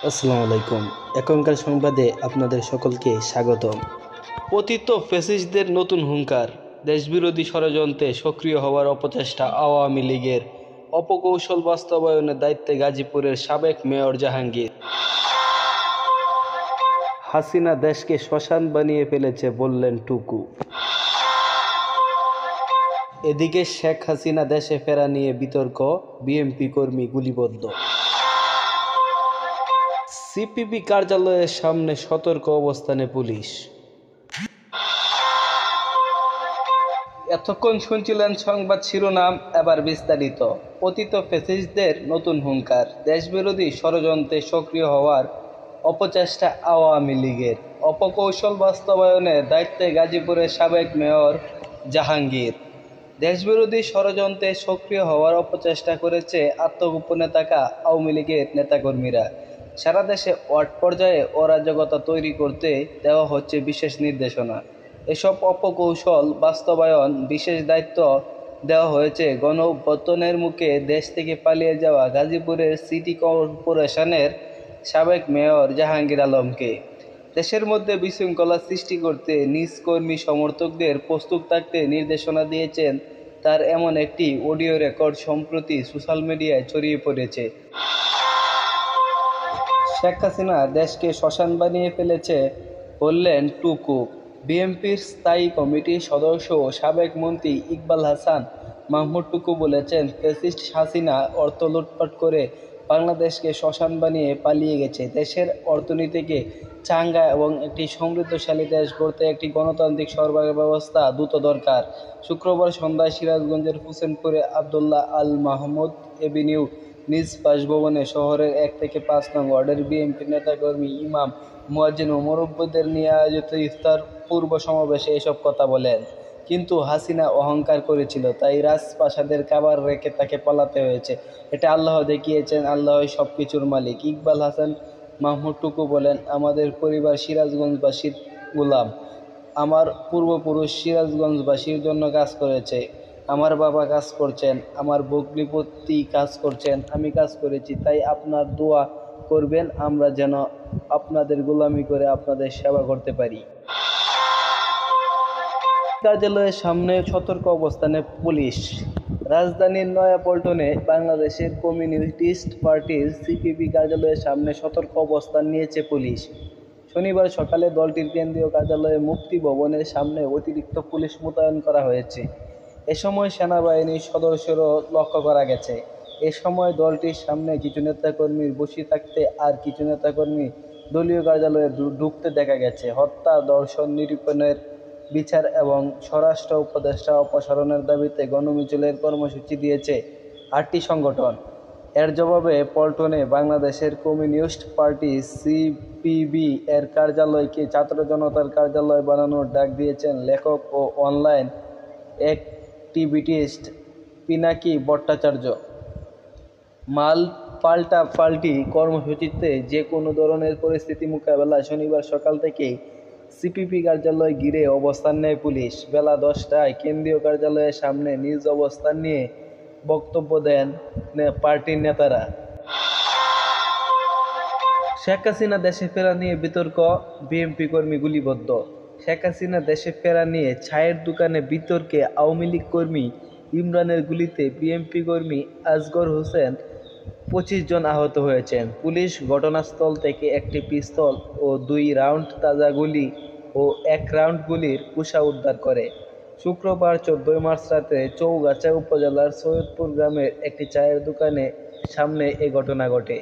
আসসালামু আলাইকুম। এখনকার সংবাদে আপনাদের সকলকে স্বাগতম। পতিত ফ্যাসিস্টদের নতুন হুঙ্কার, দেশবিরোধী ষড়যন্ত্রে সক্রিয় হওয়ার অপচেষ্টা আওয়ামী লীগের, অপকৌশল বাস্তবায়নের দায়িত্বে গাজীপুরের সাবেক মেয়র জাহাঙ্গীর। হাসিনা দেশকে শ্মশান বানিয়ে ফেলেছে বললেন টুকু। এদিকে শেখ হাসিনা দেশে ফেরা নিয়ে বিতর্ক, বিএনপি কর্মী গুলিবদ্ধ। সিপিবি কার্যালয়ের সামনে সতর্ক অবস্থানে পুলিশ। এতক্ষণ শুনছিলেন সংবাদ শিরোনাম, এবার বিস্তারিত। পতিত ফ্যাসিস্টদের নতুন হুঙ্কার, দেশবিরোধী ষড়যন্ত্রে সক্রিয় হওয়ার অপচেষ্টা আওয়ামী লীগের, অপকৌশল বাস্তবায়নের দায়িত্বে গাজীপুরের সাবেক মেয়র জাহাঙ্গীর। দেশবিরোধী ষড়যন্ত্রে সক্রিয় হওয়ার অপচেষ্টা করেছে আত্মগোপনে থাকা আওয়ামী লীগের নেতাকর্মীরা। সারা দেশে ওয়ার্ড পর্যায়ে অরাজকতা তৈরি করতে দেওয়া হচ্ছে বিশেষ নির্দেশনা। এসব অপকৌশল বাস্তবায়ন বিশেষ দায়িত্ব দেওয়া হয়েছে গণঅভ্যুত্থানের মুখে দেশ থেকে পালিয়ে যাওয়া গাজীপুরের সিটি কর্পোরেশনের সাবেক মেয়র জাহাঙ্গীর আলমকে। দেশের মধ্যে বিশৃঙ্খলা সৃষ্টি করতে নিজ কর্মী সমর্থকদের প্রস্তুত থাকতে নির্দেশনা দিয়েছেন তার এমন একটি অডিও রেকর্ড সম্প্রতি সোশ্যাল মিডিয়ায় ছড়িয়ে পড়েছে। শেখ হাসিনা দেশকে শ্মশান বানিয়ে ফেলেছে বললেন টুকু। বিএনপির স্থায়ী কমিটির সদস্য ও সাবেক মন্ত্রী ইকবাল হাসান মাহমুদ টুকু বলেছেন, ফ্যাসিস্ট হাসিনা অর্থ লুটপাট করে বাংলাদেশকে শ্মশান বানিয়ে পালিয়ে গেছে। দেশের অর্থনীতিকে চাঙ্গা এবং একটি সমৃদ্ধশালী দেশ গড়তে একটি গণতান্ত্রিক সরবরাহ ব্যবস্থা দ্রুত দরকার। শুক্রবার সন্ধ্যায় সিরাজগঞ্জের হোসেনপুরে আবদুল্লাহ আল মাহমুদ এভিনিউ নিজ বাসভবনে শহরের 1 থেকে 5 নং ওয়ার্ডের বিএনপি নেতাকর্মী, ইমাম, মুয়াজ্জিন ও মুরব্বিদের নিয়ে আয়োজিত ইফতার পূর্ব সমাবেশে এসব কথা বলেন। কিন্তু হাসিনা অহংকার করেছিল, তাই রাজপ্রাসাদের কাভার রেখে তাকে পালাতে হয়েছে। এটা আল্লাহ দেখিয়েছেন, আল্লাহই সব কিছুর মালিক। ইকবাল হাসান মাহমুদ টুকু বলেন, আমাদের পরিবার সিরাজগঞ্জবাসীর গোলাম। আমার পূর্বপুরুষ সিরাজগঞ্জবাসীর জন্য কাজ করেছে। আমার বাবা কাজ করছেন, আমার ভগ্নিপতি কাজ করছেন, আমি কাজ করেছি। তাই আপনার দোয়া করবেন আমরা যেন আপনাদের গোলামি করে আপনাদের সেবা করতে পারি। কার্যালয়ের সামনে সতর্ক অবস্থানে পুলিশ। রাজধানীর নয়াপল্টনে বাংলাদেশের কমিউনিস্ট পার্টির সিপিবি কার্যালয়ের সামনে সতর্ক অবস্থান নিয়েছে পুলিশ। শনিবার সকালে দলটির কেন্দ্রীয় কার্যালয়ে মুক্তি ভবনের সামনে অতিরিক্ত পুলিশ মোতায়েন করা হয়েছে। এ সময় সেনাবাহিনীর সদস্যরাও লক্ষ্য করা গেছে। এ সময় দলটির সামনে কিছু নেতাকর্মীর বসে থাকতে আর কিছু নেতাকর্মী দলীয় কার্যালয়ে ঢুকতে দেখা গেছে। হত্যা, ধর্ষণ, নিপীড়নের বিচার এবং স্বরাষ্ট্র উপদেষ্টা অপসারণের দাবিতে গণমিছিলের কর্মসূচি দিয়েছে 8টি সংগঠন। এর জবাবে পল্টনে বাংলাদেশের কমিউনিস্ট পার্টি সিপিবি এর কার্যালয়কে ছাত্র জনতার কার্যালয় বানানোর ডাক দিয়েছেন লেখক ও অনলাইন অ্যাক্টিভিস্ট পিনাকি ভট্টাচার্য। পাল্টাপাল্টি কর্মসূচিতে যে কোনো ধরনের পরিস্থিতি মোকাবেলায় শনিবার সকাল থেকেই সিপিবি কার্যালয় ঘিরে অবস্থান নেয় পুলিশ। বেলা 10টায় কেন্দ্রীয় কার্যালয়ের সামনে নিজ অবস্থান নিয়ে বক্তব্য দেন পার্টির নেতারা। শেখ হাসিনা দেশে ফেরা নিয়ে বিতর্ক, বিএনপি কর্মী গুলিবদ্ধ। শেখ হাসিনা দেশে ফেরা নিয়ে চায়ের দোকানে বিতর্কে আওয়ামী লীগ কর্মী ইমরানের গুলিতে বিএনপি কর্মী আসগর হোসেন 25 জন আহত হয়েছেন। পুলিশ ঘটনাস্থল থেকে একটি পিস্তল ও 2 রাউন্ড তাজা গুলি ও 1 রাউন্ড গুলির কুশা উদ্ধার করে। শুক্রবার 14 মার্চ রাতে চৌগাছা উপজেলার সৈয়দপুর গ্রামের একটি চায়ের দোকানের সামনে এ ঘটনা ঘটে।